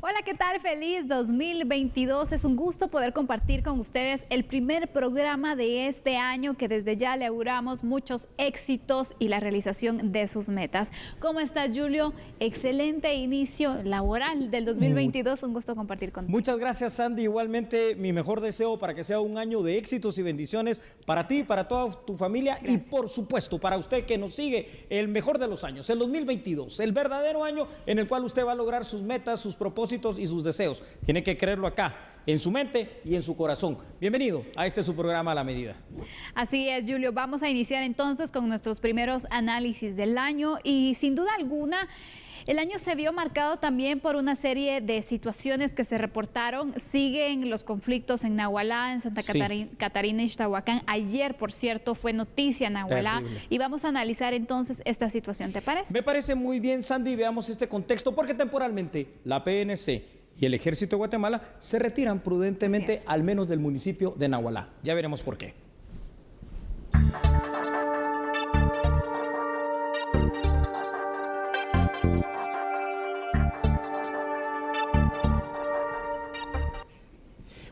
Hola, ¿qué tal? Feliz 2022. Es un gusto poder compartir con ustedes el primer programa de este año que desde ya le auguramos muchos éxitos y la realización de sus metas. ¿Cómo estás, Julio? Excelente inicio laboral del 2022. Un gusto compartir contigo. Muchas gracias, Sandy. Igualmente, mi mejor deseo para que sea un año de éxitos y bendiciones para ti, para toda tu familia. Gracias. Y por supuesto, para usted que nos sigue, el mejor de los años, el 2022, el verdadero año en el cual usted va a lograr sus metas, sus propósitos y sus deseos. Tiene que creerlo acá, en su mente y en su corazón. Bienvenido a este su programa A la Medida. Así es, Julio. Vamos a iniciar entonces con nuestros primeros análisis del año y sin duda alguna el año se vio marcado también por una serie de situaciones que se reportaron. Siguen los conflictos en Nahualá, en Santa Catarina y Ixtahuacán. Ayer, por cierto, fue noticia Nahualá. Terrible. Y vamos a analizar entonces esta situación. ¿Te parece? Me parece muy bien, Sandy. Veamos este contexto porque temporalmente la PNC y el Ejército de Guatemala se retiran prudentemente al menos del municipio de Nahualá. Ya veremos por qué.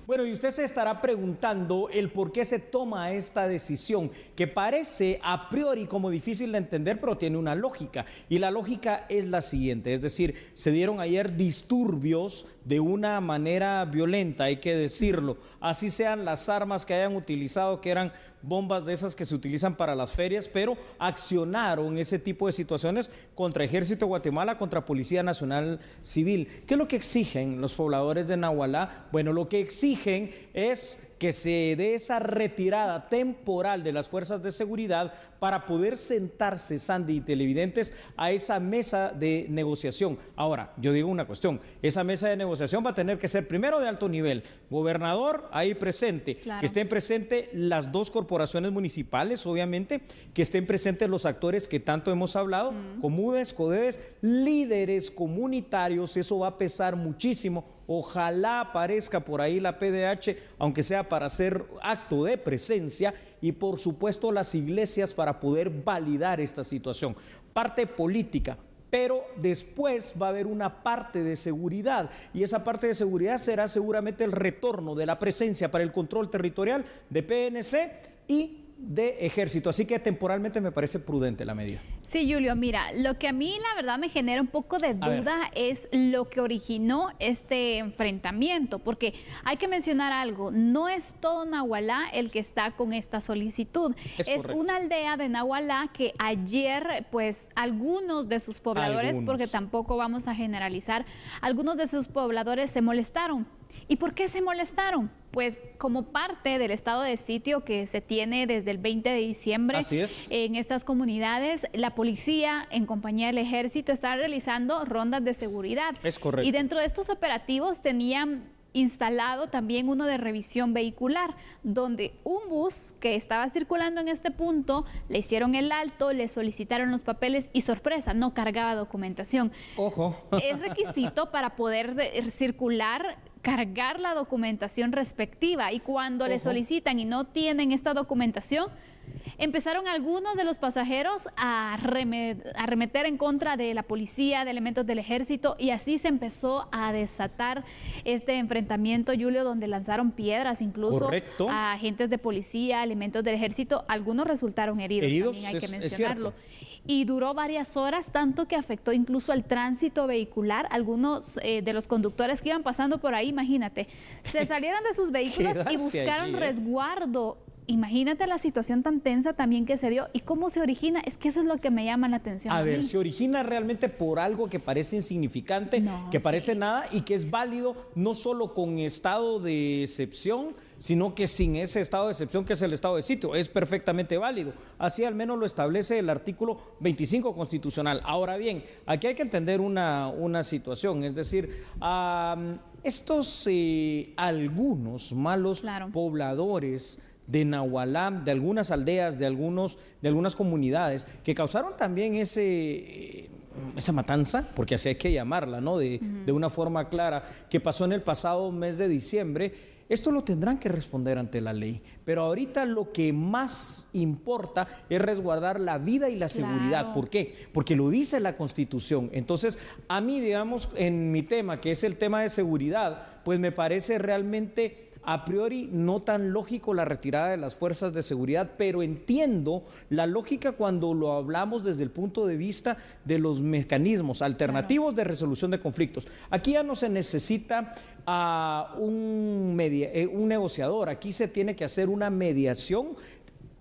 Bueno, y usted se estará preguntando el por qué se toma esta decisión, que parece a priori como difícil de entender, pero tiene una lógica. Y la lógica es la siguiente, es decir, se dieron ayer disturbios de una manera violenta, hay que decirlo. Así sean las armas que hayan utilizado, que eran bombas de esas que se utilizan para las ferias, pero accionaron ese tipo de situaciones contra Ejército de Guatemala, contra Policía Nacional Civil. ¿Qué es lo que exigen los pobladores de Nahualá? Bueno, lo que exigen es que se dé esa retirada temporal de las fuerzas de seguridad para poder sentarse, Sandy y televidentes, a esa mesa de negociación. Ahora, yo digo una cuestión, esa mesa de negociación va a tener que ser primero de alto nivel, gobernador ahí presente, claro, que estén presentes las dos corporaciones municipales, obviamente, que estén presentes los actores que tanto hemos hablado, Comudes, Codedes, líderes comunitarios, eso va a pesar muchísimo. Ojalá aparezca por ahí la PDH, aunque sea para hacer acto de presencia, y por supuesto las iglesias para poder validar esta situación. Parte política, pero después va a haber una parte de seguridad, y esa parte de seguridad será seguramente el retorno de la presencia para el control territorial de PNC y de Ejército, así que temporalmente me parece prudente la medida. Sí, Julio, mira, lo que a mí la verdad me genera un poco de duda es lo que originó este enfrentamiento, porque hay que mencionar algo, no es todo Nahualá el que está con esta solicitud, es una aldea de Nahualá que ayer, pues, algunos de sus pobladores, porque tampoco vamos a generalizar, algunos de sus pobladores se molestaron. ¿Y por qué se molestaron? Pues como parte del estado de sitio que se tiene desde el 20 de diciembre en estas comunidades, la policía en compañía del ejército está realizando rondas de seguridad. Es correcto. Y dentro de estos operativos tenían instalado también uno de revisión vehicular, donde un bus que estaba circulando en este punto, le hicieron el alto, le solicitaron los papeles y sorpresa, no cargaba documentación. Ojo. Es requisito para poder circular, cargar la documentación respectiva, y cuando le solicitan y no tienen esta documentación, empezaron algunos de los pasajeros a arremeter en contra de la policía, de elementos del ejército, y así se empezó a desatar este enfrentamiento, Julio, donde lanzaron piedras incluso a agentes de policía, elementos del ejército. Algunos resultaron heridos, también hay que mencionarlo. Y duró varias horas, tanto que afectó incluso al tránsito vehicular. Algunos de los conductores que iban pasando por ahí, imagínate, se salieron de sus vehículos y buscaron resguardo. Imagínate la situación tan tensa también que se dio y cómo se origina. Es que eso es lo que me llama la atención. A ver, se origina realmente por algo que parece insignificante, que parece nada y que es válido no solo con estado de excepción, sino que sin ese estado de excepción que es el estado de sitio. Es perfectamente válido. Así al menos lo establece el artículo 25 constitucional. Ahora bien, aquí hay que entender una situación, es decir, estos algunos malos pobladores de Nahualá, de algunas aldeas, de algunas comunidades, que causaron también esa matanza, porque así hay que llamarla, ¿no? De una forma clara, que pasó en el pasado mes de diciembre. esto lo tendrán que responder ante la ley. Pero ahorita lo que más importa es resguardar la vida y la seguridad. Claro. ¿Por qué? Porque lo dice la Constitución. Entonces, a mí, digamos, en mi tema, que es el tema de seguridad, pues me parece realmente a priori no tan lógico la retirada de las fuerzas de seguridad, pero entiendo la lógica cuando lo hablamos desde el punto de vista de los mecanismos alternativos de resolución de conflictos. Aquí ya no se necesita un negociador, aquí se tiene que hacer una mediación.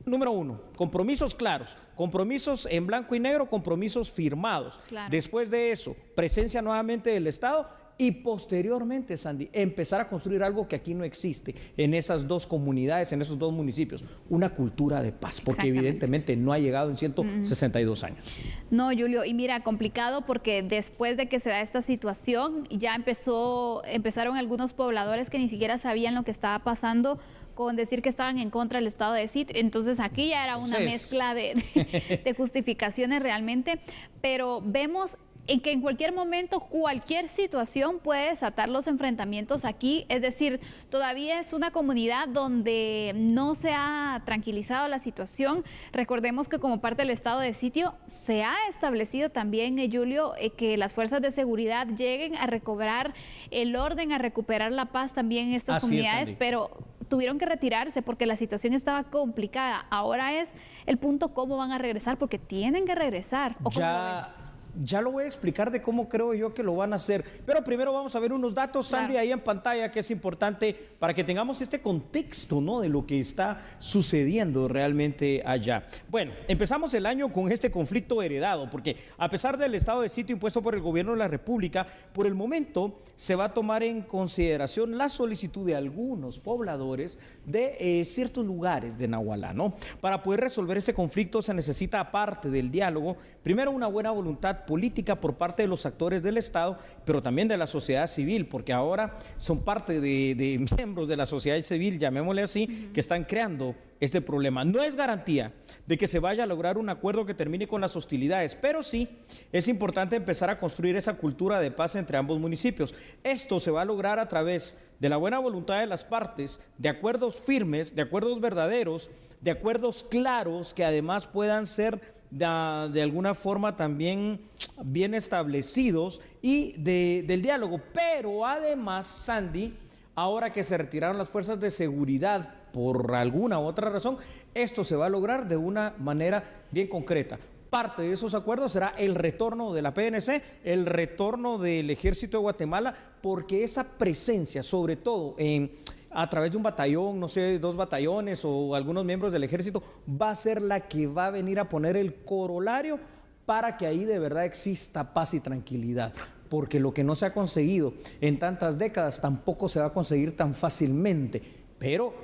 Número 1, compromisos claros, compromisos en blanco y negro, compromisos firmados. Claro. Después de eso, presencia nuevamente del Estado y posteriormente, Sandy, empezar a construir algo que aquí no existe en esas dos comunidades, en esos dos municipios, una cultura de paz, porque evidentemente no ha llegado en 162 años. No, Julio, y mira, complicado porque después de que se da esta situación, ya empezaron algunos pobladores que ni siquiera sabían lo que estaba pasando, con decir que estaban en contra del estado de sitio. Entonces aquí ya era una mezcla de justificaciones realmente, pero vemos en que en cualquier momento, cualquier situación puede desatar los enfrentamientos aquí. Es decir, todavía es una comunidad donde no se ha tranquilizado la situación. Recordemos que como parte del estado de sitio se ha establecido también, Julio, que las fuerzas de seguridad lleguen a recobrar el orden, a recuperar la paz también en estas comunidades, pero tuvieron que retirarse porque la situación estaba complicada. Ahora es el punto cómo van a regresar, porque tienen que regresar. ¿O cómo lo ves? Ya lo voy a explicar de cómo creo yo que lo van a hacer. Pero primero vamos a ver unos datos, Sandy, ahí en pantalla, que es importante para que tengamos este contexto, ¿no?, de lo que está sucediendo realmente allá. Bueno, empezamos el año con este conflicto heredado, porque a pesar del estado de sitio impuesto por el gobierno de la República, por el momento se va a tomar en consideración la solicitud de algunos pobladores de ciertos lugares de Nahualá, ¿no? Para poder resolver este conflicto se necesita, aparte del diálogo, primero una buena voluntad política por parte de los actores del Estado, pero también de la sociedad civil, porque ahora son parte de miembros de la sociedad civil, llamémosle así, que están creando este problema. No es garantía de que se vaya a lograr un acuerdo que termine con las hostilidades, pero sí es importante empezar a construir esa cultura de paz entre ambos municipios. Esto se va a lograr a través de la buena voluntad de las partes, de acuerdos firmes, de acuerdos verdaderos, de acuerdos claros que además puedan ser de alguna forma también bien establecidos y del diálogo. Pero además, Sandy, ahora que se retiraron las fuerzas de seguridad por alguna u otra razón, esto se va a lograr de una manera bien concreta. Parte de esos acuerdos será el retorno de la PNC, el retorno del Ejército de Guatemala, porque esa presencia, sobre todo a través de un batallón, no sé, 2 batallones o algunos miembros del ejército, va a ser la que va a venir a poner el corolario para que ahí de verdad exista paz y tranquilidad. Porque lo que no se ha conseguido en tantas décadas tampoco se va a conseguir tan fácilmente. Pero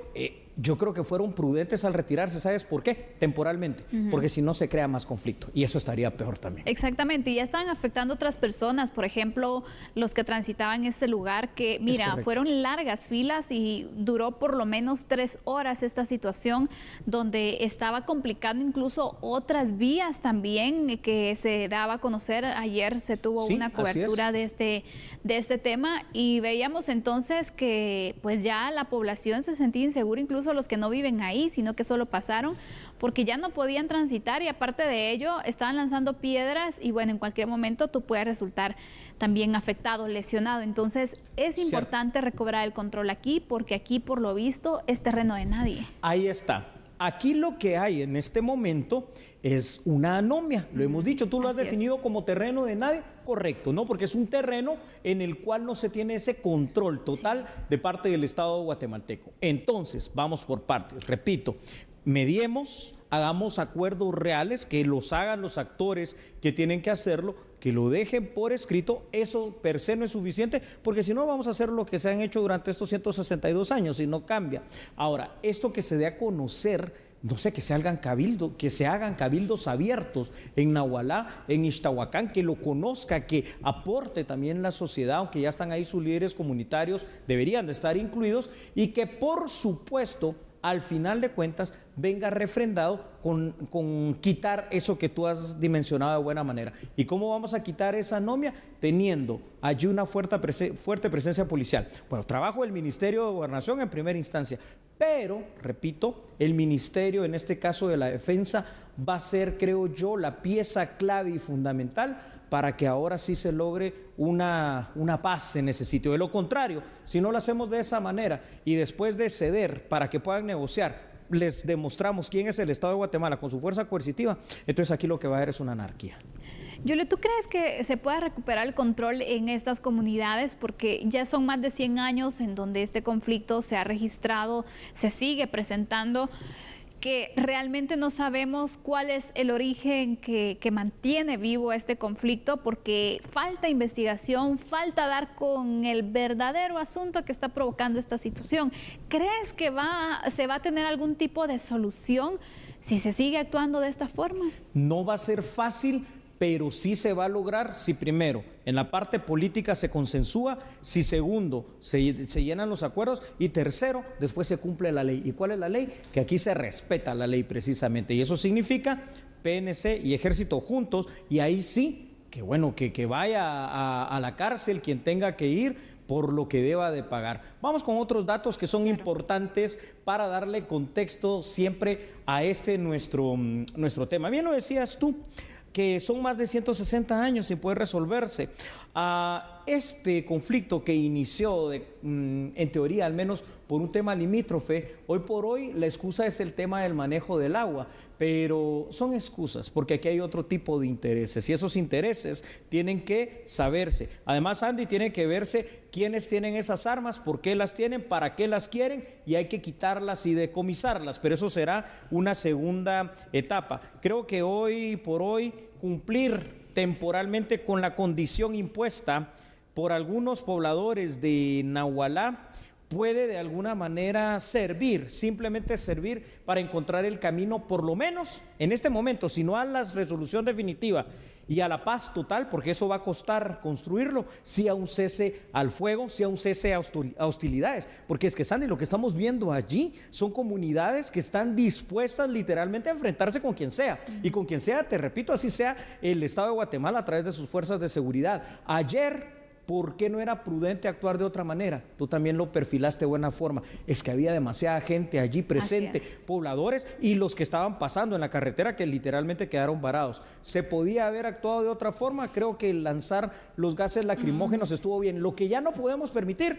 yo creo que fueron prudentes al retirarse, ¿sabes por qué? Temporalmente, porque si no se crea más conflicto y eso estaría peor también. Exactamente, y ya están afectando a otras personas, por ejemplo, los que transitaban ese lugar que, mira, fueron largas filas y duró por lo menos 3 horas esta situación, donde estaba complicando incluso otras vías también que se daba a conocer. Ayer se tuvo una cobertura de este tema y veíamos entonces que pues ya la población se sentía insegura, incluso los que no viven ahí, sino que solo pasaron, porque ya no podían transitar y aparte de ello estaban lanzando piedras y bueno, en cualquier momento tú puedes resultar también afectado, lesionado. Entonces es importante recobrar el control aquí, porque aquí por lo visto es terreno de nadie. Ahí está. Aquí lo que hay en este momento es una anomia, lo hemos dicho, tú lo has definido como terreno de nadie, correcto, ¿no? Porque es un terreno en el cual no se tiene ese control total de parte del Estado guatemalteco. Entonces, vamos por partes, repito, mediemos, hagamos acuerdos reales, que los hagan los actores que tienen que hacerlo, que lo dejen por escrito. Eso per se no es suficiente, porque si no vamos a hacer lo que se han hecho durante estos 162 años y no cambia. Ahora, esto que se dé a conocer, no sé, que se hagan cabildos abiertos en Nahualá, en Ixtahuacán, que lo conozca, que aporte también la sociedad, aunque ya están ahí sus líderes comunitarios, deberían de estar incluidos, y que por supuesto al final de cuentas venga refrendado con quitar eso que tú has dimensionado de buena manera. ¿Y cómo vamos a quitar esa anomia? Teniendo allí una fuerte presencia policial. Bueno, trabajo del Ministerio de Gobernación en primera instancia, pero, repito, el Ministerio, en este caso de la Defensa, va a ser, creo yo, la pieza clave y fundamental para que ahora sí se logre una paz en ese sitio. De lo contrario, si no lo hacemos de esa manera y después de ceder para que puedan negociar, les demostramos quién es el Estado de Guatemala con su fuerza coercitiva, entonces aquí lo que va a haber es una anarquía. Julio, ¿tú crees que se pueda recuperar el control en estas comunidades? Porque ya son más de 100 años en donde este conflicto se ha registrado, se sigue presentando, que realmente no sabemos cuál es el origen que mantiene vivo este conflicto, porque falta investigación, falta dar con el verdadero asunto que está provocando esta situación. ¿Crees que se va a tener algún tipo de solución si se sigue actuando de esta forma? No va a ser fácil, pero sí se va a lograr si primero en la parte política se consensúa, si segundo se llenan los acuerdos y tercero después se cumple la ley. ¿Y cuál es la ley? Que aquí se respeta la ley precisamente, y eso significa PNC y Ejército juntos, y ahí sí, que bueno, que vaya a la cárcel quien tenga que ir por lo que deba de pagar. Vamos con otros datos que son importantes para darle contexto siempre a nuestro tema. Bien lo decías tú, que son más de 160 años sin poder resolverse. Este conflicto que inició, en teoría, al menos por un tema limítrofe, hoy por hoy la excusa es el tema del manejo del agua, pero son excusas porque aquí hay otro tipo de intereses y esos intereses tienen que saberse. Además, Andy, tiene que verse quiénes tienen esas armas, por qué las tienen, para qué las quieren, y hay que quitarlas y decomisarlas, pero eso será una segunda etapa. Creo que hoy por hoy cumplir temporalmente con la condición impuesta por algunos pobladores de Nahualá puede de alguna manera servir, simplemente servir para encontrar el camino, por lo menos en este momento, si no a la resolución definitiva y a la paz total, porque eso va a costar construirlo, sí a un cese al fuego, sí a un cese a hostilidades, porque es que, Sandy, lo que estamos viendo allí son comunidades que están dispuestas literalmente a enfrentarse con quien sea, y con quien sea, te repito, así sea el Estado de Guatemala a través de sus fuerzas de seguridad. Ayer, ¿por qué no era prudente actuar de otra manera? Tú también lo perfilaste de buena forma. Es que había demasiada gente allí presente, pobladores y los que estaban pasando en la carretera que literalmente quedaron varados. ¿Se podía haber actuado de otra forma? Creo que lanzar los gases lacrimógenos estuvo bien. Lo que ya no podemos permitir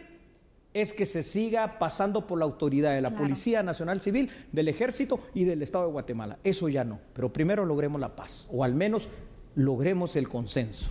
es que se siga pasando por la autoridad de la Policía Nacional Civil, del Ejército y del Estado de Guatemala. Eso ya no. Pero primero logremos la paz, o al menos logremos el consenso.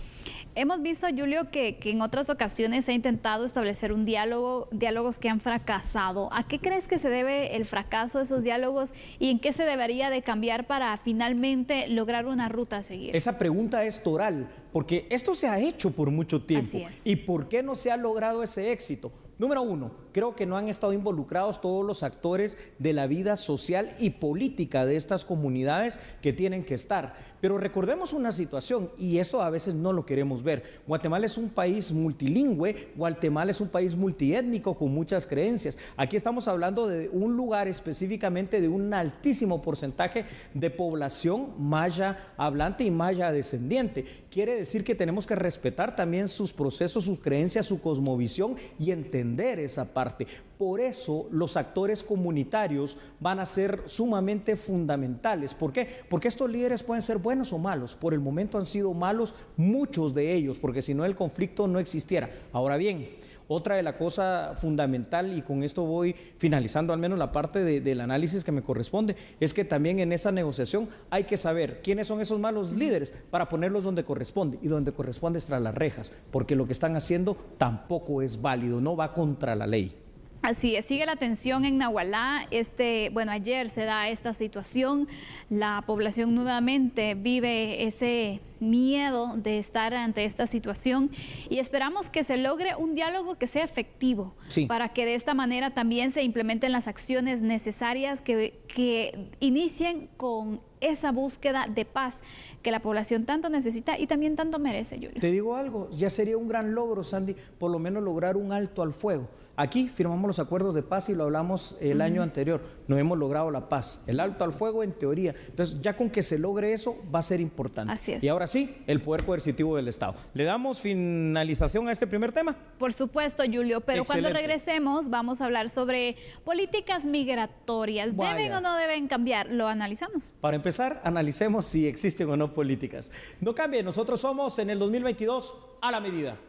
Hemos visto, Julio, que en otras ocasiones se ha intentado establecer un diálogos que han fracasado. ¿A qué crees que se debe el fracaso de esos diálogos y en qué se debería de cambiar para finalmente lograr una ruta a seguir? Esa pregunta es toral, porque esto se ha hecho por mucho tiempo. ¿Y por qué no se ha logrado ese éxito? Número uno, creo que no han estado involucrados todos los actores de la vida social y política de estas comunidades que tienen que estar. Pero recordemos una situación, y esto a veces no lo queremos ver. Guatemala es un país multilingüe, Guatemala es un país multiétnico con muchas creencias. Aquí estamos hablando de un lugar específicamente de un altísimo porcentaje de población maya hablante y maya descendiente. Quiere decir que tenemos que respetar también sus procesos, sus creencias, su cosmovisión y entender esa parte. Por eso los actores comunitarios van a ser sumamente fundamentales. ¿Por qué? Porque estos líderes pueden ser buenos o malos. Por el momento han sido malos muchos de ellos, porque si no el conflicto no existiera. Ahora bien, otra de la cosa fundamental, y con esto voy finalizando al menos la parte del análisis que me corresponde, es que también en esa negociación hay que saber quiénes son esos malos líderes para ponerlos donde corresponde, y donde corresponde es tras las rejas, porque lo que están haciendo tampoco es válido, no va contra la ley. Así es, sigue la tensión en Nahualá. Ayer se da esta situación, la población nuevamente vive ese miedo de estar ante esta situación y esperamos que se logre un diálogo que sea efectivo, sí, para que de esta manera también se implementen las acciones necesarias que inicien con esa búsqueda de paz que la población tanto necesita y también tanto merece, Julio. Te digo algo, ya sería un gran logro, Sandy, por lo menos lograr un alto al fuego. Aquí firmamos los acuerdos de paz y lo hablamos el año anterior, no hemos logrado la paz, el alto al fuego en teoría. Entonces ya con que se logre eso va a ser importante. Así es. Y ahora sí, el poder coercitivo del Estado. ¿Le damos finalización a este primer tema? Por supuesto, Julio, pero Excelente. cuando regresemos vamos a hablar sobre políticas migratorias. Vaya. ¿Deben o no deben cambiar? Lo analizamos. Para empezar, analicemos si existen o no políticas. No cambie, nosotros somos en el 2022 a la medida.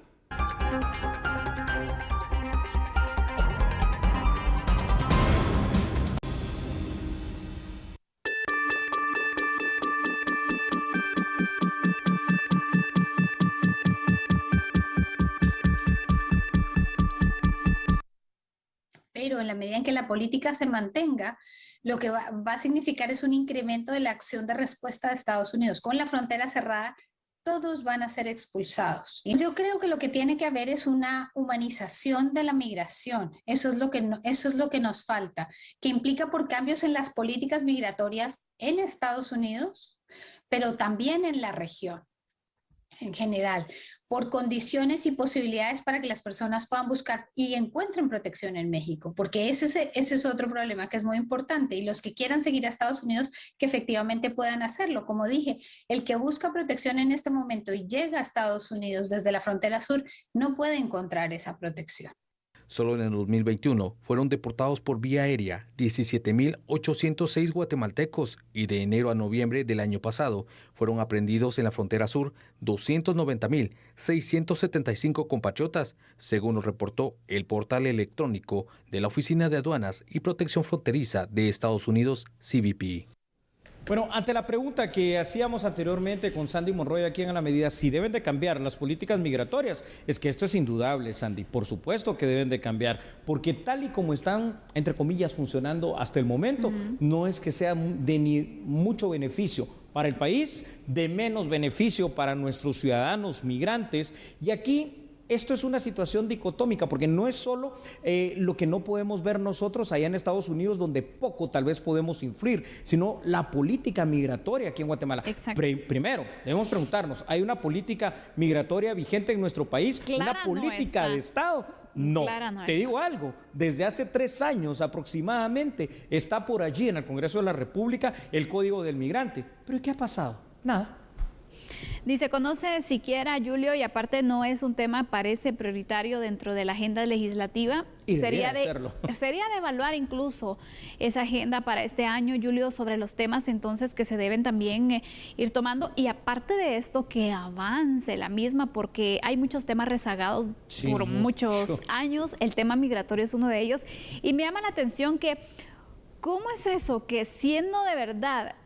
Pero en la medida en que la política se mantenga, lo que va a significar es un incremento de la acción de respuesta de Estados Unidos. Con la frontera cerrada, todos van a ser expulsados. Y yo creo que lo que tiene que haber es una humanización de la migración. Eso es lo que nos falta, que implica por cambios en las políticas migratorias en Estados Unidos, pero también en la región en general, por condiciones y posibilidades para que las personas puedan buscar y encuentren protección en México, porque ese es otro problema que es muy importante, y los que quieran seguir a Estados Unidos, que efectivamente puedan hacerlo. Como dije, el que busca protección en este momento y llega a Estados Unidos desde la frontera sur, no puede encontrar esa protección. Solo en el 2021 fueron deportados por vía aérea 17.806 guatemaltecos y de enero a noviembre del año pasado fueron aprehendidos en la frontera sur 290.675 compatriotas, según lo reportó el portal electrónico de la Oficina de Aduanas y Protección Fronteriza de Estados Unidos, CBP. Bueno, ante la pregunta que hacíamos anteriormente con Sandy Monroy aquí en A la Medida, si deben de cambiar las políticas migratorias, es que esto es indudable, Sandy, por supuesto que deben de cambiar, porque tal y como están, entre comillas, funcionando hasta el momento, no es que sea de ni mucho beneficio para el país, de menos beneficio para nuestros ciudadanos migrantes, y aquí esto es una situación dicotómica, porque no es solo lo que no podemos ver nosotros allá en Estados Unidos, donde poco tal vez podemos influir, sino la política migratoria aquí en Guatemala. Primero, debemos preguntarnos, ¿hay una política migratoria vigente en nuestro país? Clara ¿Una política de Estado? No. Te digo algo, desde hace 3 años aproximadamente está por allí en el Congreso de la República el Código del Migrante. ¿Pero qué ha pasado? Nada. Ni se conoce siquiera, Julio, y aparte no es un tema, parece prioritario dentro de la agenda legislativa. Y sería de evaluar incluso esa agenda para este año, Julio, sobre los temas entonces que se deben también ir tomando. Y aparte de esto, que avance la misma, porque hay muchos temas rezagados por muchos años. El tema migratorio es uno de ellos. Y me llama la atención que, ¿cómo es eso? Que siendo de verdad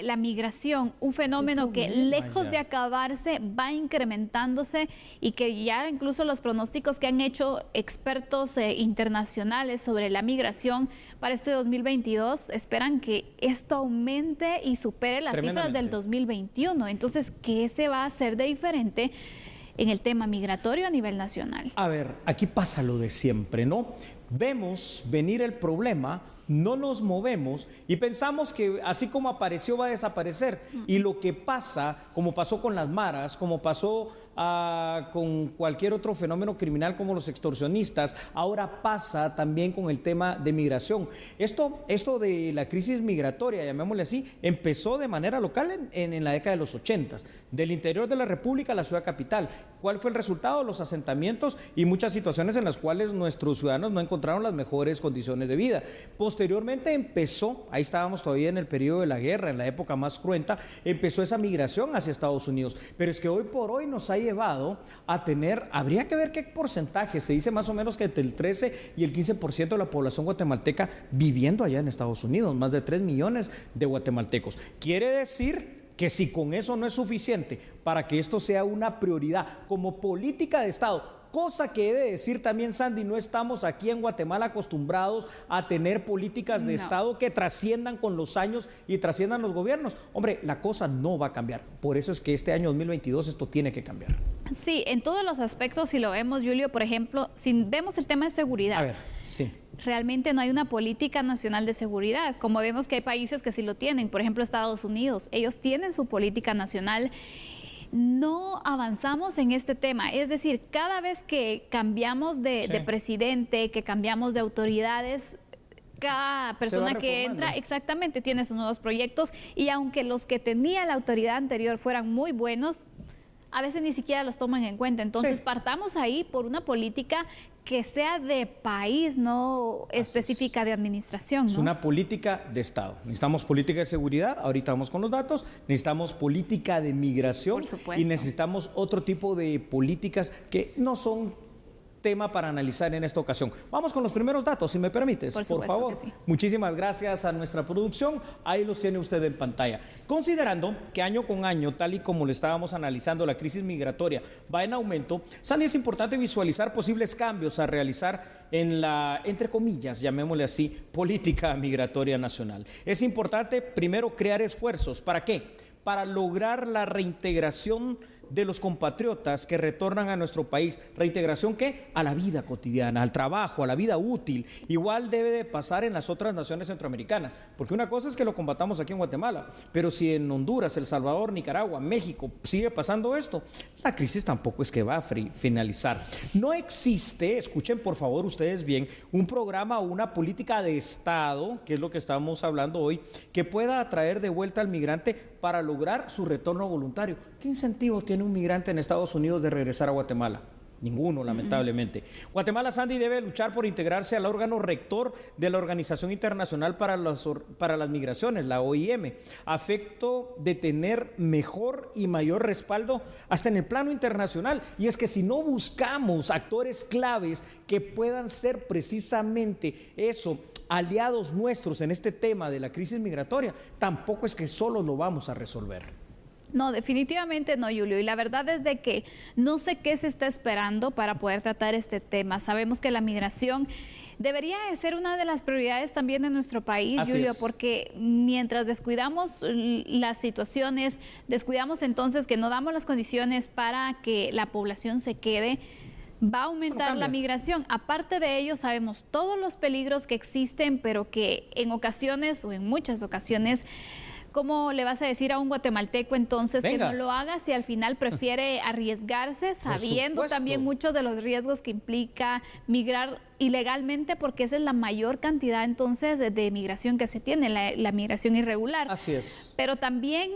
la migración, un fenómeno que lejos de acabarse va incrementándose, y que ya incluso los pronósticos que han hecho expertos internacionales sobre la migración para este 2022 esperan que esto aumente y supere las cifras del 2021. Entonces, ¿qué se va a hacer de diferente en el tema migratorio a nivel nacional? A ver, aquí pasa lo de siempre, ¿no? Vemos venir el problema, no nos movemos y pensamos que así como apareció va a desaparecer. Y lo que pasa, como pasó con las maras, como pasó con cualquier otro fenómeno criminal como los extorsionistas, ahora pasa también con el tema de migración. Esto de la crisis migratoria, llamémosle así, empezó de manera local en la década de los 80, del interior de la República a la ciudad capital. ¿Cuál fue el resultado? Los asentamientos y muchas situaciones en las cuales nuestros ciudadanos no encontraron las mejores condiciones de vida. Posteriormente empezó, ahí estábamos todavía en el periodo de la guerra, en la época más cruenta, empezó esa migración hacia Estados Unidos. Pero es que hoy por hoy nos ha llevado a tener, habría que ver qué porcentaje, se dice más o menos que entre el 13 y el 15% de la población guatemalteca viviendo allá en Estados Unidos, más de 3 millones de guatemaltecos. Quiere decir que si con eso no es suficiente para que esto sea una prioridad como política de Estado, cosa que he de decir también, Sandy, no estamos aquí en Guatemala acostumbrados a tener políticas de Estado que trasciendan con los años y trasciendan los gobiernos. Hombre, la cosa no va a cambiar. Por eso es que este año 2022 esto tiene que cambiar. Sí, en todos los aspectos, si lo vemos, Julio, por ejemplo, si vemos el tema de seguridad. A ver, sí. Realmente no hay una política nacional de seguridad, como vemos que hay países que sí lo tienen, por ejemplo Estados Unidos, ellos tienen su política nacional. No avanzamos en este tema, es decir, cada vez que cambiamos de presidente, que cambiamos de autoridades, cada persona que entra exactamente tiene sus nuevos proyectos, y aunque los que tenía la autoridad anterior fueran muy buenos, a veces ni siquiera los toman en cuenta. Entonces partamos ahí por una política que sea de país, no específica de administración, ¿no? Es una política de Estado. Necesitamos política de seguridad, ahorita vamos con los datos, necesitamos política de migración y necesitamos otro tipo de políticas que no son tema para analizar en esta ocasión. Vamos con los primeros datos, si me permites, por favor. Sí. Muchísimas gracias a nuestra producción, ahí los tiene usted en pantalla. Considerando que año con año, tal y como lo estábamos analizando, la crisis migratoria va en aumento, Sandy, es importante visualizar posibles cambios a realizar en la, entre comillas, llamémosle así, política migratoria nacional. Es importante primero crear esfuerzos. ¿Para qué? Para lograr la reintegración de los compatriotas que retornan a nuestro país. ¿Reintegración qué? A la vida cotidiana, al trabajo, a la vida útil. Igual debe de pasar en las otras naciones centroamericanas, porque una cosa es que lo combatamos aquí en Guatemala, pero si en Honduras, El Salvador, Nicaragua, México sigue pasando esto, la crisis tampoco es que va a finalizar. No existe, escuchen por favor ustedes bien, un programa o una política de Estado, que es lo que estamos hablando hoy, que pueda atraer de vuelta al migrante para lograr su retorno voluntario. ¿Qué incentivo tiene un migrante en Estados Unidos de regresar a Guatemala? Ninguno, lamentablemente. Guatemala, Sandy, debe luchar por integrarse al órgano rector de la Organización Internacional para las Migraciones, la OIM, a efecto de tener mejor y mayor respaldo hasta en el plano internacional. Y es que si no buscamos actores claves que puedan ser precisamente eso, aliados nuestros en este tema de la crisis migratoria, tampoco es que solo lo vamos a resolver. No, definitivamente no, Julio. Y la verdad es de que no sé qué se está esperando para poder tratar este tema. Sabemos que la migración debería de ser una de las prioridades también de nuestro país, Julio, porque mientras descuidamos las situaciones, descuidamos entonces que no damos las condiciones para que la población se quede, va a aumentar la migración. Aparte de ello, sabemos todos los peligros que existen, pero que en ocasiones o en muchas ocasiones, ¿cómo le vas a decir a un guatemalteco entonces que no lo haga si al final prefiere arriesgarse, sabiendo también muchos de los riesgos que implica migrar ilegalmente, porque esa es la mayor cantidad entonces de migración que se tiene, la migración irregular? Así es. Pero también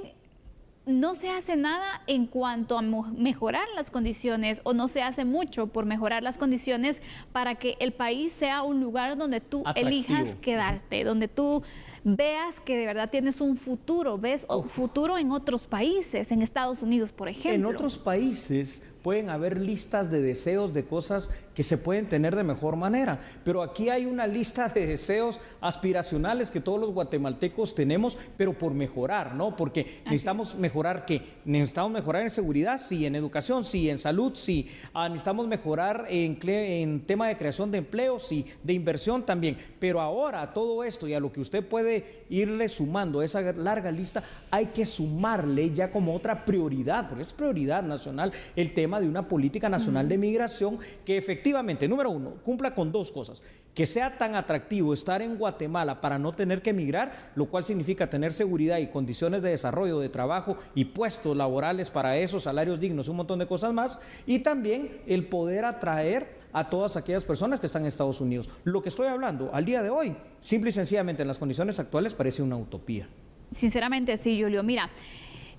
no se hace nada en cuanto a mejorar las condiciones, o no se hace mucho por mejorar las condiciones para que el país sea un lugar donde tú elijas quedarte, donde tú veas que de verdad tienes un futuro, ves futuro en otros países, en Estados Unidos, por ejemplo. En otros países pueden haber listas de deseos de cosas que se pueden tener de mejor manera, pero aquí hay una lista de deseos aspiracionales que todos los guatemaltecos tenemos, pero por mejorar, ¿no? Porque necesitamos mejorar, ¿qué? Necesitamos mejorar en seguridad, sí, en educación, sí, en salud, sí, necesitamos mejorar en tema de creación de empleo, sí, de inversión también, pero ahora a todo esto y a lo que usted puede irle sumando a esa larga lista, hay que sumarle ya como otra prioridad, porque es prioridad nacional el tema de una política nacional de migración que efectivamente, número uno, cumpla con dos cosas: que sea tan atractivo estar en Guatemala para no tener que emigrar, lo cual significa tener seguridad y condiciones de desarrollo, de trabajo y puestos laborales para esos, salarios dignos, un montón de cosas más, y también el poder atraer a todas aquellas personas que están en Estados Unidos. Lo que estoy hablando al día de hoy, simple y sencillamente en las condiciones actuales, parece una utopía. Sinceramente sí, Julio. Mira,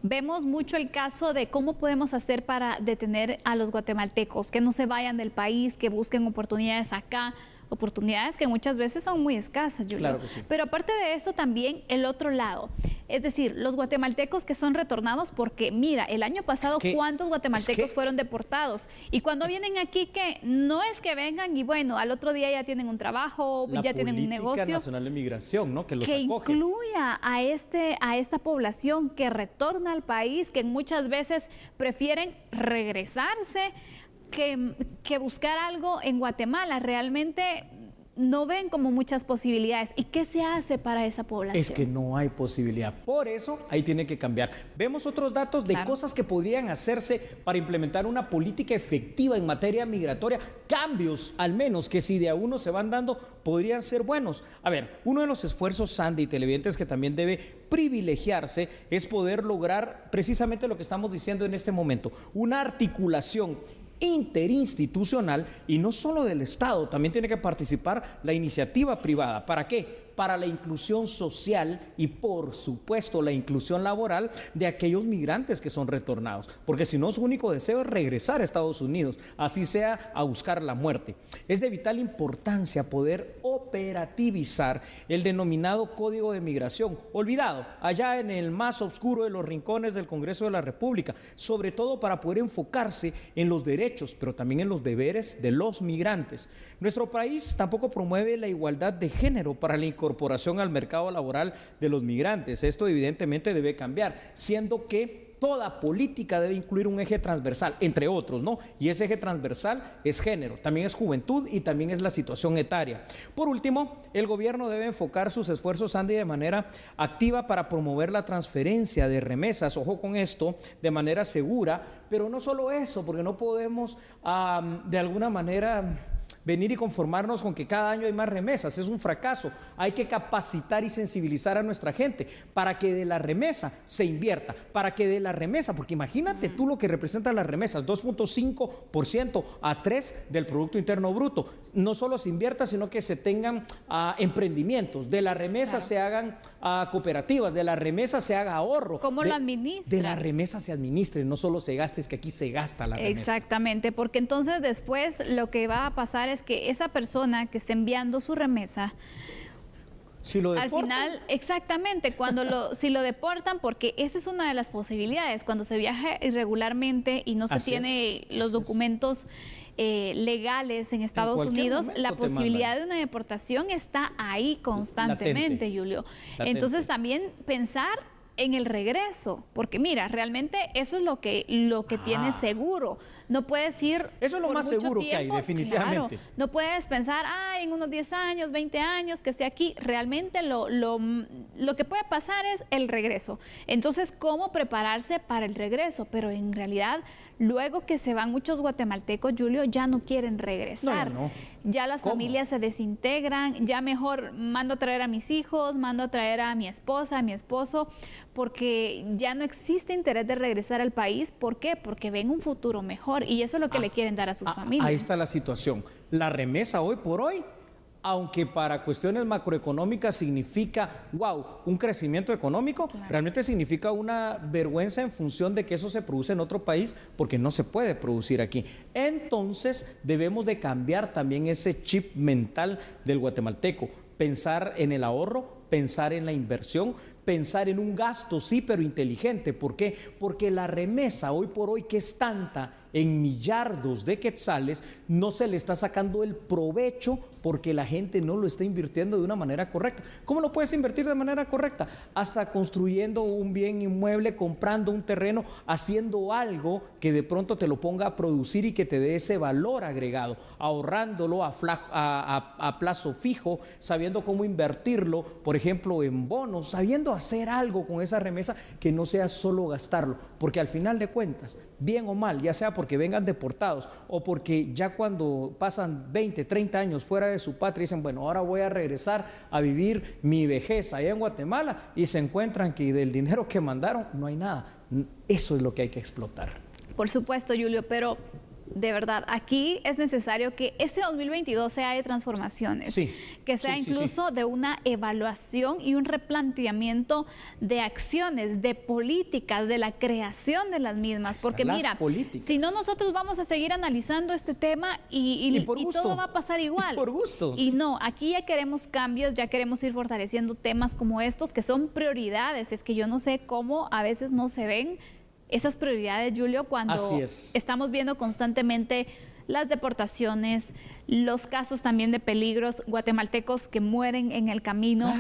vemos mucho el caso de cómo podemos hacer para detener a los guatemaltecos, que no se vayan del país, que busquen oportunidades acá. oportunidades que muchas veces son muy escasas, Julio. Claro que sí. Pero aparte de eso también el otro lado, es decir, los guatemaltecos que son retornados, porque mira, el año pasado ¿cuántos guatemaltecos fueron deportados? Y cuando vienen aquí, que no es que vengan y bueno, al otro día ya tienen un trabajo, ya tienen un negocio. La Política Nacional de Migración, ¿no? Que los que acoge. incluya a esta población que retorna al país, que muchas veces prefieren regresarse que buscar algo en Guatemala. Realmente no ven como muchas posibilidades. ¿Y qué se hace para esa población? Es que no hay posibilidad. Por eso, ahí tiene que cambiar. Vemos otros datos de cosas que podrían hacerse para implementar una política efectiva en materia migratoria. Cambios, al menos, que si de a uno se van dando, podrían ser buenos. A ver, uno de los esfuerzos, Sandy y televidentes, que también debe privilegiarse es poder lograr precisamente lo que estamos diciendo en este momento. Una articulación interinstitucional, y no solo del Estado, también tiene que participar la iniciativa privada. ¿Para qué? Para la inclusión social y, por supuesto, la inclusión laboral de aquellos migrantes que son retornados, porque si no, su único deseo es regresar a Estados Unidos, así sea a buscar la muerte. Es de vital importancia poder operativizar el denominado Código de Migración, olvidado allá en el más oscuro de los rincones del Congreso de la República, sobre todo para poder enfocarse en los derechos, pero también en los deberes de los migrantes. Nuestro país tampoco promueve la igualdad de género para la incorporación al mercado laboral de los migrantes. Esto evidentemente debe cambiar, siendo que toda política debe incluir un eje transversal, entre otros, ¿no? Y ese eje transversal es género, también es juventud y también es la situación etaria. Por último, el gobierno debe enfocar sus esfuerzos, Andy, de manera activa para promover la transferencia de remesas, ojo con esto, de manera segura, pero no solo eso, porque no podemos de alguna manera venir y conformarnos con que cada año hay más remesas. Es un fracaso. Hay que capacitar y sensibilizar a nuestra gente para que de la remesa se invierta, para que de la remesa, porque imagínate tú lo que representan las remesas, 2.5% a 3% del Producto Interno Bruto. No solo se invierta, sino que se tengan emprendimientos, de la remesa se hagan cooperativas, de la remesa se haga ahorro. ¿Cómo lo administras? De la remesa se administre, no solo se gaste, es que aquí se gasta la remesa. Exactamente, porque entonces después lo que va a pasar es que esa persona que está enviando su remesa, si lo deportan, al final, exactamente, si lo deportan, porque esa es una de las posibilidades, cuando se viaja irregularmente y no se tiene los documentos legales en Estados Unidos, la posibilidad de una deportación está ahí constantemente, Julio. Entonces también pensar en el regreso, porque mira, realmente eso es lo que tiene seguro. No puedes ir. Eso es lo más seguro que hay, definitivamente. Claro, no puedes pensar, en unos 10 años, 20 años que esté aquí. Realmente lo que puede pasar es el regreso. Entonces, ¿cómo prepararse para el regreso? Pero en realidad, luego que se van muchos guatemaltecos, Julio, ya no quieren regresar. Ya las familias se desintegran, ya mejor mando a traer a mis hijos, mando a traer a mi esposa, a mi esposo, porque ya no existe interés de regresar al país. ¿Por qué? Porque ven un futuro mejor y eso es lo que le quieren dar a sus familias. Ahí está la situación. La remesa hoy por hoy, aunque para cuestiones macroeconómicas significa, un crecimiento económico, realmente significa una vergüenza en función de que eso se produce en otro país, porque no se puede producir aquí. Entonces, debemos de cambiar también ese chip mental del guatemalteco, pensar en el ahorro, pensar en la inversión, pensar en un gasto, sí, pero inteligente. ¿Por qué? Porque la remesa hoy por hoy, que es tanta, en millardos de quetzales, no se le está sacando el provecho porque la gente no lo está invirtiendo de una manera correcta. ¿Cómo lo puedes invertir de manera correcta? Hasta construyendo un bien inmueble, comprando un terreno, haciendo algo que de pronto te lo ponga a producir y que te dé ese valor agregado, ahorrándolo a plazo fijo, sabiendo cómo invertirlo, por ejemplo, en bonos, sabiendo hacer algo con esa remesa que no sea solo gastarlo, porque al final de cuentas, bien o mal, ya sea porque vengan deportados o porque ya cuando pasan 20, 30 años fuera de su patria dicen, bueno, ahora voy a regresar a vivir mi vejez allá en Guatemala, y se encuentran que del dinero que mandaron no hay nada. Eso es lo que hay que explotar. Por supuesto, Julio, pero de verdad, aquí es necesario que este 2022 sea de transformaciones, que sea incluso de una evaluación y un replanteamiento de acciones, de políticas, de la creación de las mismas, porque mira, si no nosotros vamos a seguir analizando este tema y todo va a pasar igual. Por gusto. Y no, aquí ya queremos cambios, ya queremos ir fortaleciendo temas como estos que son prioridades. Es que yo no sé cómo a veces no se ven esas prioridades, Julio, cuando estamos viendo constantemente las deportaciones, los casos también de peligros, guatemaltecos que mueren en el camino,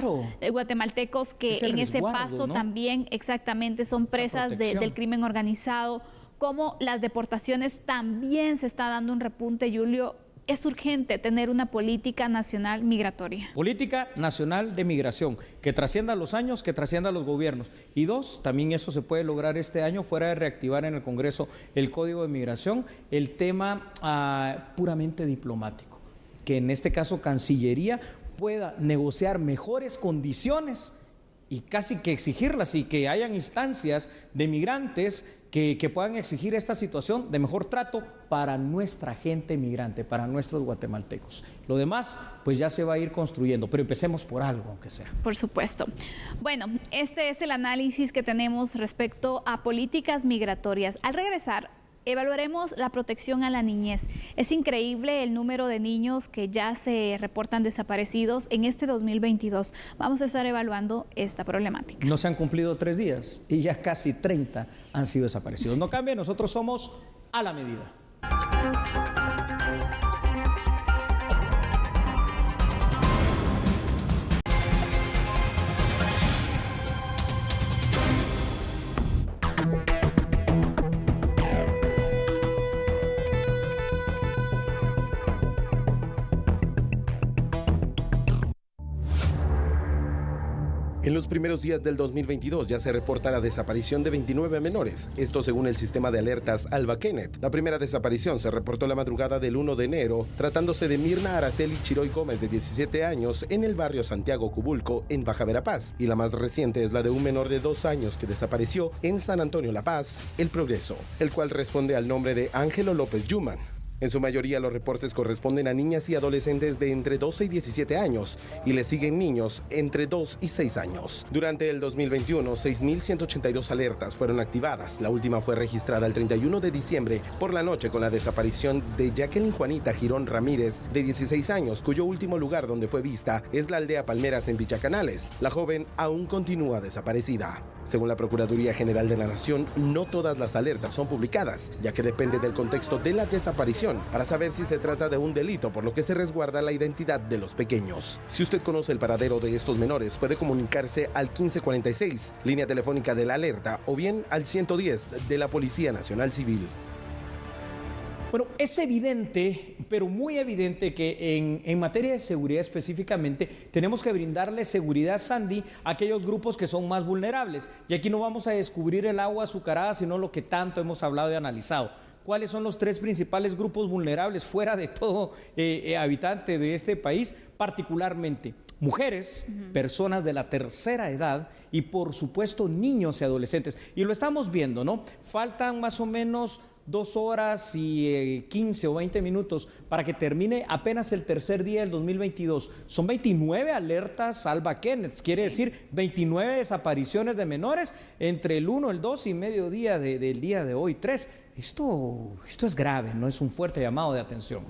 guatemaltecos que en ese paso también exactamente son presas del crimen organizado, como las deportaciones también se está dando un repunte, Julio. Es urgente tener una política nacional migratoria. Política nacional de migración, que trascienda los años, que trascienda los gobiernos. Y dos, también eso se puede lograr este año, fuera de reactivar en el Congreso el Código de Migración, el tema puramente diplomático, que en este caso Cancillería pueda negociar mejores condiciones y casi que exigirlas, y que hayan instancias de migrantes que puedan exigir esta situación de mejor trato para nuestra gente migrante, para nuestros guatemaltecos. Lo demás, pues ya se va a ir construyendo, pero empecemos por algo, aunque sea. Por supuesto. Bueno, este es el análisis que tenemos respecto a políticas migratorias. Al regresar, evaluaremos la protección a la niñez. Es increíble el número de niños que ya se reportan desaparecidos en este 2022. Vamos a estar evaluando esta problemática. No se han cumplido 3 días y ya casi 30 han sido desaparecidos. No cambie, nosotros somos a la medida. En los primeros días del 2022 ya se reporta la desaparición de 29 menores, esto según el sistema de alertas Alba Kenneth. La primera desaparición se reportó la madrugada del 1 de enero, tratándose de Mirna Araceli Chiroy Gómez, de 17 años, en el barrio Santiago Cubulco, en Baja Verapaz. Y la más reciente es la de un menor de 2 años que desapareció en San Antonio La Paz, El Progreso, el cual responde al nombre de Ángelo López Yuman. En su mayoría los reportes corresponden a niñas y adolescentes de entre 12 y 17 años y le siguen niños entre 2 y 6 años. Durante el 2021, 6.182 alertas fueron activadas. La última fue registrada el 31 de diciembre por la noche con la desaparición de Jacqueline Juanita Girón Ramírez, de 16 años, cuyo último lugar donde fue vista es la aldea Palmeras en Villacanales. La joven aún continúa desaparecida. Según la Procuraduría General de la Nación, no todas las alertas son publicadas, ya que depende del contexto de la desaparición para saber si se trata de un delito, por lo que se resguarda la identidad de los pequeños. Si usted conoce el paradero de estos menores, puede comunicarse al 1546, línea telefónica de la alerta, o bien al 110 de la Policía Nacional Civil. Bueno, es evidente, pero muy evidente, que en materia de seguridad específicamente tenemos que brindarle seguridad, Sandy, a aquellos grupos que son más vulnerables. Y aquí no vamos a descubrir el agua azucarada, sino lo que tanto hemos hablado y analizado. ¿Cuáles son los 3 principales grupos vulnerables fuera de todo habitante de este país? Particularmente mujeres, personas de la tercera edad y por supuesto niños y adolescentes. Y lo estamos viendo, ¿no? Faltan más o menos 2 horas y 15 o 20 minutos para que termine apenas el tercer día del 2022. Son 29 alertas Alba Kenneth, quiere decir 29 desapariciones de menores entre el 1, el 2 y mediodía del día de hoy, 3. Esto es grave, ¿no? Es un fuerte llamado de atención.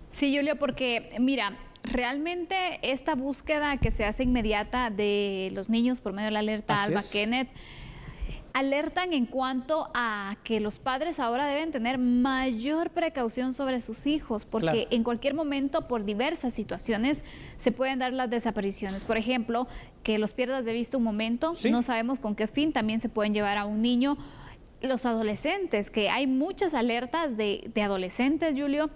Sí, Julio, porque mira, realmente esta búsqueda que se hace inmediata de los niños por medio de la alerta Alba Kenneth, alertan en cuanto a que los padres ahora deben tener mayor precaución sobre sus hijos, porque en cualquier momento, por diversas situaciones, se pueden dar las desapariciones. Por ejemplo, que los pierdas de vista un momento, no sabemos con qué fin, también se pueden llevar a un niño. Los adolescentes, que hay muchas alertas de adolescentes, Julio,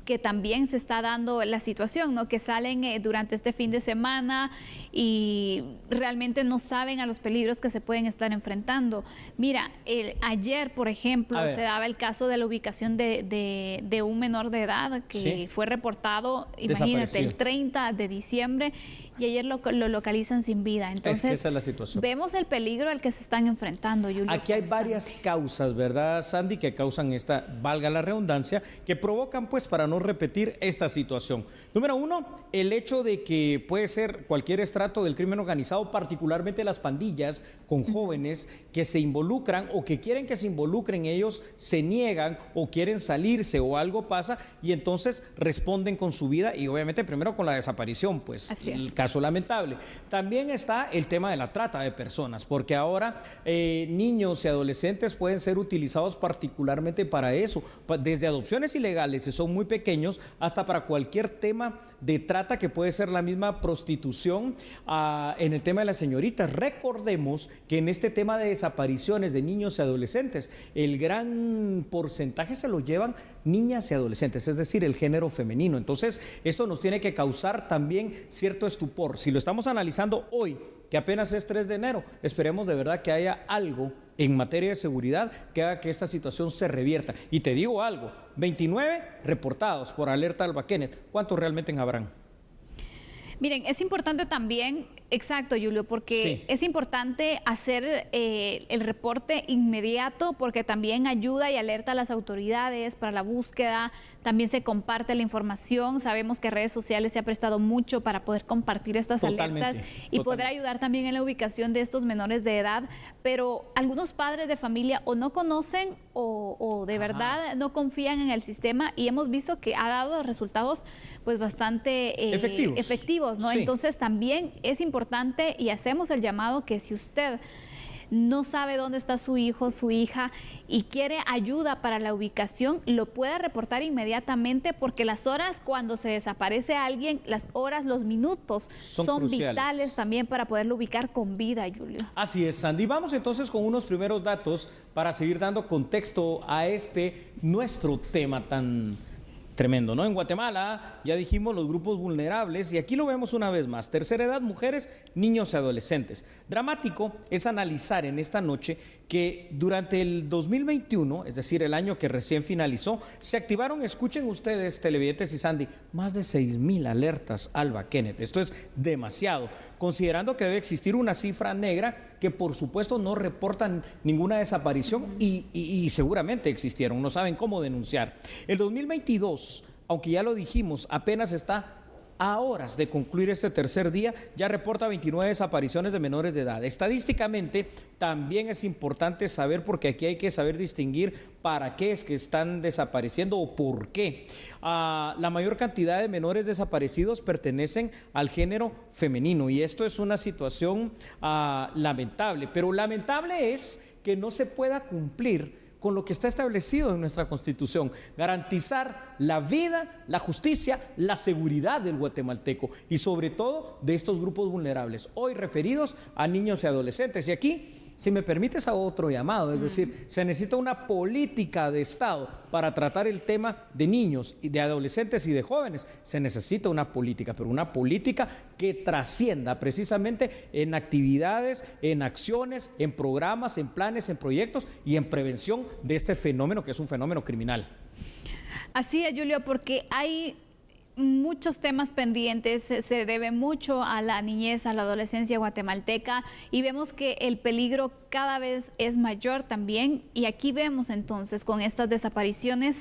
que también se está dando la situación, ¿no? Que salen durante este fin de semana y realmente no saben a los peligros que se pueden estar enfrentando. Mira, ayer, por ejemplo, se daba el caso de la ubicación de un menor de edad que fue reportado, imagínate, el 30 de diciembre, Y ayer lo localizan sin vida. Entonces, es que esa es la situación. Vemos el peligro al que se están enfrentando, Julio. Aquí hay varias causas, ¿verdad, Sandy? Que causan esta, valga la redundancia, que provocan, pues, para no repetir esta situación. Número uno, el hecho de que puede ser cualquier estrato del crimen organizado, particularmente las pandillas con jóvenes que se involucran o que quieren que se involucren, ellos se niegan o quieren salirse o algo pasa y entonces responden con su vida y obviamente primero con la desaparición, pues el caso lamentable. También está el tema de la trata de personas, porque ahora niños y adolescentes pueden ser utilizados particularmente para eso, desde adopciones ilegales, si son muy pequeños, hasta para cualquier tema de trata que puede ser la misma prostitución. En el tema de las señoritas, recordemos que en este tema de desapariciones de niños y adolescentes, el gran porcentaje se lo llevan niñas y adolescentes, es decir, el género femenino. Entonces, esto nos tiene que causar también cierto estupor. Si lo estamos analizando hoy, que apenas es 3 de enero, esperemos de verdad que haya algo en materia de seguridad que haga que esta situación se revierta. Y te digo algo, 29 reportados por alerta Alba Kenneth. ¿Cuántos realmente habrán? Miren, es importante también, exacto, Julio, porque es importante hacer el reporte inmediato porque también ayuda y alerta a las autoridades para la búsqueda, también se comparte la información, sabemos que redes sociales se ha prestado mucho para poder compartir estas alertas y poder ayudar también en la ubicación de estos menores de edad, pero algunos padres de familia o no conocen o de verdad no confían en el sistema y hemos visto que ha dado resultados pues bastante efectivos, ¿no? Entonces también es importante y hacemos el llamado que si usted no sabe dónde está su hijo, su hija y quiere ayuda para la ubicación, lo puede reportar inmediatamente porque las horas cuando se desaparece alguien, las horas, los minutos son vitales también para poderlo ubicar con vida, Julio. Así es, Sandy. Vamos entonces con unos primeros datos para seguir dando contexto a nuestro tema tan tremendo, ¿no? En Guatemala, ya dijimos, los grupos vulnerables, y aquí lo vemos una vez más, tercera edad, mujeres, niños y adolescentes. Dramático es analizar en esta noche que durante el 2021, es decir, el año que recién finalizó, se activaron, escuchen ustedes, televidentes y Sandy, más de 6,000 alertas Alba Kenneth. Esto es demasiado, considerando que debe existir una cifra negra que por supuesto no reportan ninguna desaparición y seguramente existieron, no saben cómo denunciar. El 2022, aunque ya lo dijimos, apenas está a horas de concluir este tercer día, ya reporta 29 desapariciones de menores de edad. Estadísticamente también es importante saber, porque aquí hay que saber distinguir para qué es que están desapareciendo o por qué. La mayor cantidad de menores desaparecidos pertenecen al género femenino y esto es una situación lamentable, pero lamentable es que no se pueda cumplir con lo que está establecido en nuestra Constitución, garantizar la vida, la justicia, la seguridad del guatemalteco y sobre todo de estos grupos vulnerables, hoy referidos a niños y adolescentes. Y aquí, si me permites, hago otro llamado, es decir, se necesita una política de Estado para tratar el tema de niños y de adolescentes y de jóvenes. Se necesita una política, pero una política que trascienda precisamente en actividades, en acciones, en programas, en planes, en proyectos y en prevención de este fenómeno que es un fenómeno criminal. Así es, Julio, porque hay muchos temas pendientes, se debe mucho a la niñez, a la adolescencia guatemalteca y vemos que el peligro cada vez es mayor también y aquí vemos entonces con estas desapariciones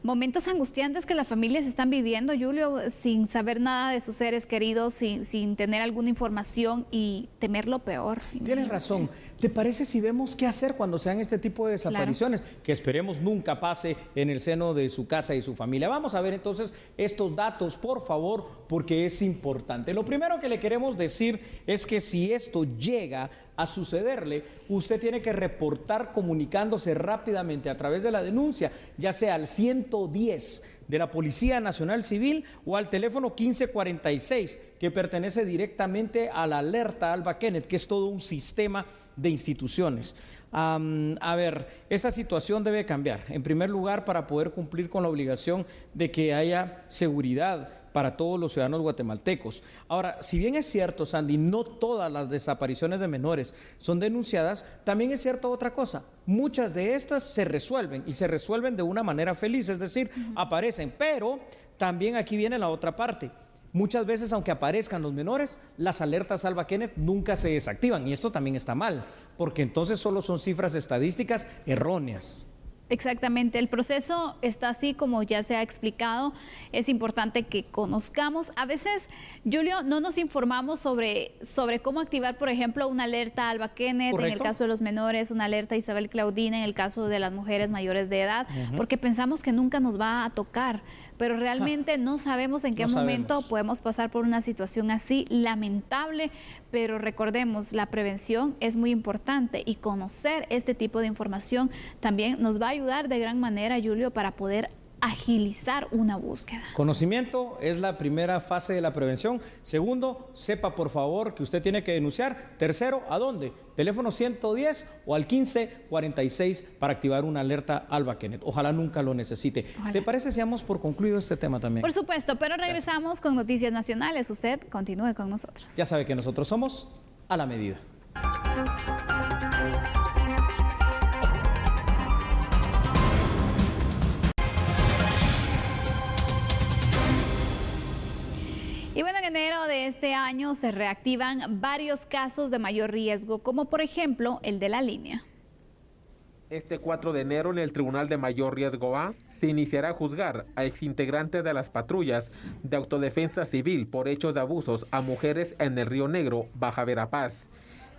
momentos angustiantes que las familias están viviendo, Julio, sin saber nada de sus seres queridos, sin tener alguna información y temer lo peor. Tienes razón. ¿Te parece si vemos qué hacer cuando sean este tipo de desapariciones? Claro. Que esperemos nunca pase en el seno de su casa y su familia. Vamos a ver entonces estos datos, por favor, porque es importante. Lo primero que le queremos decir es que si esto llega a sucederle, usted tiene que reportar comunicándose rápidamente a través de la denuncia, ya sea al 110 de la Policía Nacional Civil o al teléfono 1546, que pertenece directamente a la alerta Alba Kenneth, que es todo un sistema de instituciones. A ver, esta situación debe cambiar. En primer lugar, para poder cumplir con la obligación de que haya seguridad para todos los ciudadanos guatemaltecos. Ahora, si bien es cierto, Sandy, no todas las desapariciones de menores son denunciadas, también es cierto otra cosa. Muchas de estas se resuelven y se resuelven de una manera feliz, es decir, aparecen, pero también aquí viene la otra parte. Muchas veces, aunque aparezcan los menores, las alertas Alba Kenneth nunca se desactivan. Y esto también está mal, porque entonces solo son cifras estadísticas erróneas. Exactamente, el proceso está así como ya se ha explicado. Es importante que conozcamos. A veces, Julio, no nos informamos sobre cómo activar, por ejemplo, una alerta Alba Kenneth, en el caso de los menores, una alerta Isabel Claudina en el caso de las mujeres mayores de edad, porque pensamos que nunca nos va a tocar, pero realmente no sabemos en qué momento podemos pasar por una situación así lamentable, pero recordemos, la prevención es muy importante y conocer este tipo de información también nos va a ayudar de gran manera, Julio, para poder agilizar una búsqueda. Conocimiento es la primera fase de la prevención. Segundo, sepa por favor que usted tiene que denunciar. Tercero, ¿a dónde? Teléfono 110 o al 1546 para activar una alerta Alba Kenneth. Ojalá nunca lo necesite. Ojalá. ¿Te parece si damos por concluido este tema también? Por supuesto, pero regresamos con noticias nacionales. Usted continúe con nosotros. Ya sabe que nosotros somos a la medida. Y bueno, en enero de este año se reactivan varios casos de mayor riesgo, como por ejemplo el de la línea. Este 4 de enero en el Tribunal de Mayor Riesgo A se iniciará a juzgar a exintegrantes de las patrullas de autodefensa civil por hechos de abusos a mujeres en el Río Negro, Baja Verapaz.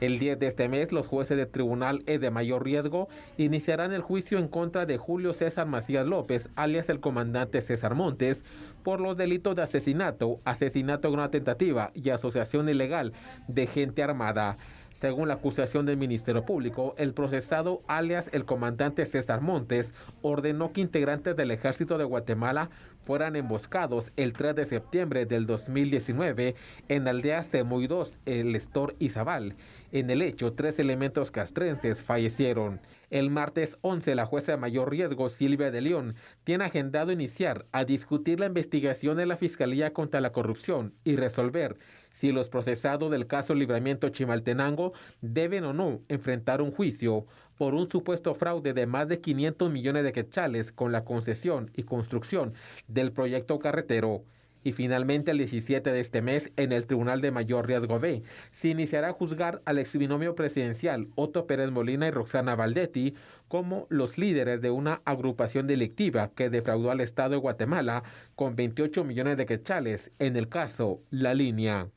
El 10 de este mes, los jueces del Tribunal E de Mayor Riesgo iniciarán el juicio en contra de Julio César Macías López, alias el comandante César Montes, por los delitos de asesinato, asesinato con una tentativa y asociación ilegal de gente armada. Según la acusación del Ministerio Público, el procesado, alias el comandante César Montes, ordenó que integrantes del Ejército de Guatemala fueran emboscados el 3 de septiembre del 2019 en la aldea Semoy 2, el Estor Izabal. En el hecho, 3 elementos castrenses fallecieron. El martes 11, la jueza de mayor riesgo, Silvia de León, tiene agendado iniciar a discutir la investigación de la Fiscalía contra la Corrupción y resolver si los procesados del caso Libramiento Chimaltenango deben o no enfrentar un juicio por un supuesto fraude de más de 500 millones de quetzales con la concesión y construcción del proyecto carretero. Y finalmente, el 17 de este mes, en el Tribunal de Mayor Riesgo B, se iniciará a juzgar al exbinomio presidencial Otto Pérez Molina y Roxana Valdetti como los líderes de una agrupación delictiva que defraudó al Estado de Guatemala con 28 millones de quetzales en el caso La Línea.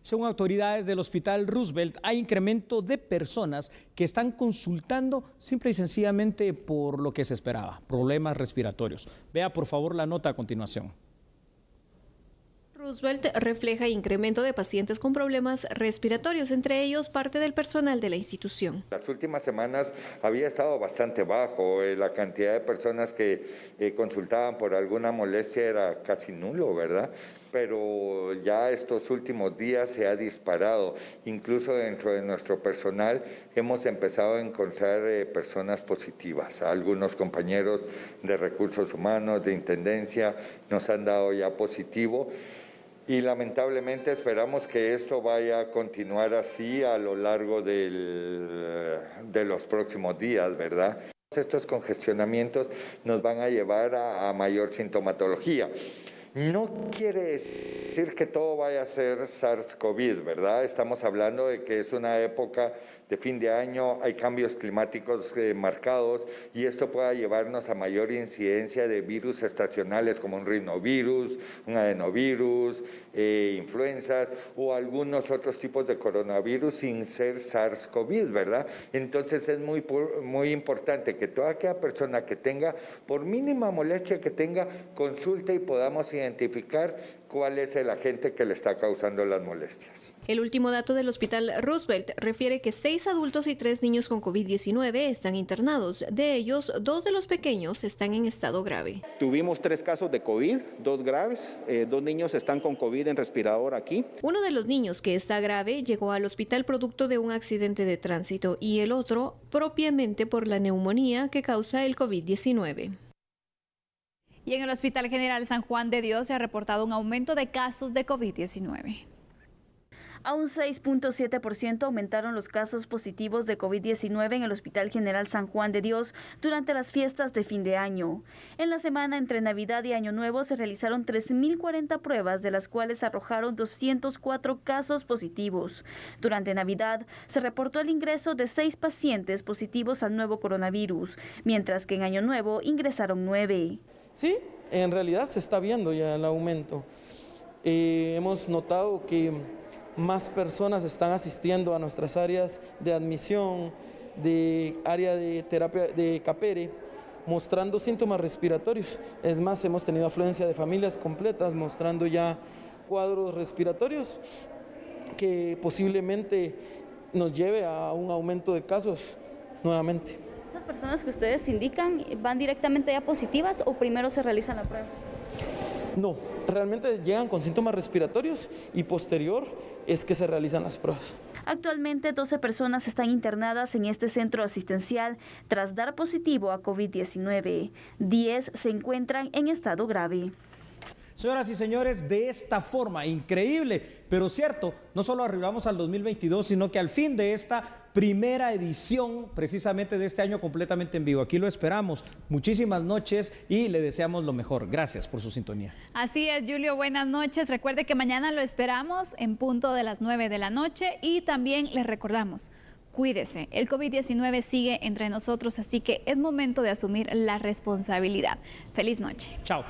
Según autoridades del Hospital Roosevelt, hay incremento de personas que están consultando simple y sencillamente por lo que se esperaba, problemas respiratorios. Vea por favor la nota a continuación. Roosevelt refleja incremento de pacientes con problemas respiratorios, entre ellos parte del personal de la institución. Las últimas semanas había estado bastante bajo, la cantidad de personas que consultaban por alguna molestia era casi nulo, ¿verdad? Pero ya estos últimos días se ha disparado. Incluso dentro de nuestro personal hemos empezado a encontrar personas positivas. Algunos compañeros de recursos humanos, de intendencia, nos han dado ya positivo. Y lamentablemente esperamos que esto vaya a continuar así a lo largo de los próximos días, ¿verdad? Estos congestionamientos nos van a llevar a mayor sintomatología. No quiere decir que todo vaya a ser SARS-CoV, ¿verdad? Estamos hablando de que es una época de fin de año, hay cambios climáticos marcados y esto pueda llevarnos a mayor incidencia de virus estacionales como un rinovirus, un adenovirus, influenzas o algunos otros tipos de coronavirus sin ser SARS-CoV, ¿verdad? Entonces es muy importante que toda aquella persona que tenga, por mínima molestia que tenga, consulte y podamos identificar cuál es el agente que le está causando las molestias. El último dato del Hospital Roosevelt refiere que 6 adultos y 3 niños con COVID-19 están internados. De ellos, 2 de los pequeños están en estado grave. Tuvimos 3 casos de COVID, 2 graves, 2 niños están con COVID en respirador aquí. Uno de los niños que está grave llegó al hospital producto de un accidente de tránsito y el otro propiamente por la neumonía que causa el COVID-19. Y en el Hospital General San Juan de Dios se ha reportado un aumento de casos de COVID-19. A un 6.7% aumentaron los casos positivos de COVID-19 en el Hospital General San Juan de Dios durante las fiestas de fin de año. En la semana entre Navidad y Año Nuevo se realizaron 3.040 pruebas, de las cuales arrojaron 204 casos positivos. Durante Navidad se reportó el ingreso de 6 pacientes positivos al nuevo coronavirus, mientras que en Año Nuevo ingresaron 9. Sí, en realidad se está viendo ya el aumento. Hemos notado que más personas están asistiendo a nuestras áreas de admisión, de área de terapia de CAPERE, mostrando síntomas respiratorios. Es más, hemos tenido afluencia de familias completas mostrando ya cuadros respiratorios que posiblemente nos lleve a un aumento de casos nuevamente. ¿Estas personas que ustedes indican van directamente ya positivas o primero se realizan la prueba? No, realmente llegan con síntomas respiratorios y posterior es que se realizan las pruebas. Actualmente 12 personas están internadas en este centro asistencial tras dar positivo a COVID-19. 10 se encuentran en estado grave. Señoras y señores, de esta forma, increíble, pero cierto, no solo arribamos al 2022, sino que al fin de esta primera edición, precisamente de este año completamente en vivo. Aquí lo esperamos. Muchísimas noches y le deseamos lo mejor. Gracias por su sintonía. Así es, Julio, buenas noches. Recuerde que mañana lo esperamos en punto de las 9 de la noche y también les recordamos, cuídese, el COVID-19 sigue entre nosotros, así que es momento de asumir la responsabilidad. Feliz noche. Chao.